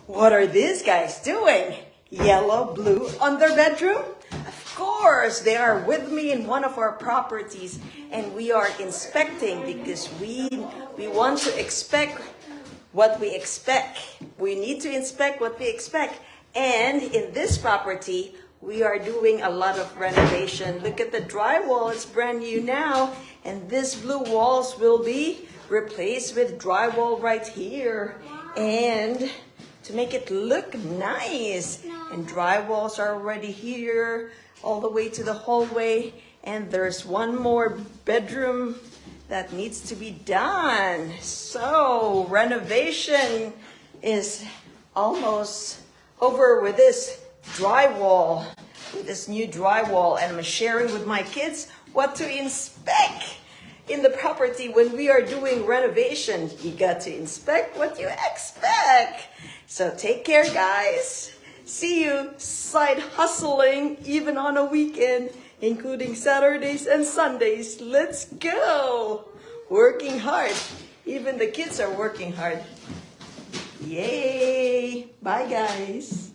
What are these guys doing? Yellow, blue on their bedroom? Of course, they are with me in one of our properties and we are inspecting because we want to expect what we expect. We need to inspect what we expect. And in this property, we are doing a lot of renovation. Look at the drywall, it's brand new now. And these blue walls will be replaced with drywall right here. And to make it look nice. And drywalls are already here, all the way to the hallway. And there's one more bedroom that needs to be done. So renovation is almost over with this drywall, with this new drywall. And I'm sharing with my kids what to inspect in the property when we are doing renovation. You got to inspect what you expect. So take care, guys. See you side hustling even on a weekend, including Saturdays and Sundays. Let's go. Working hard. Even the kids are working hard. Yay. Bye, guys.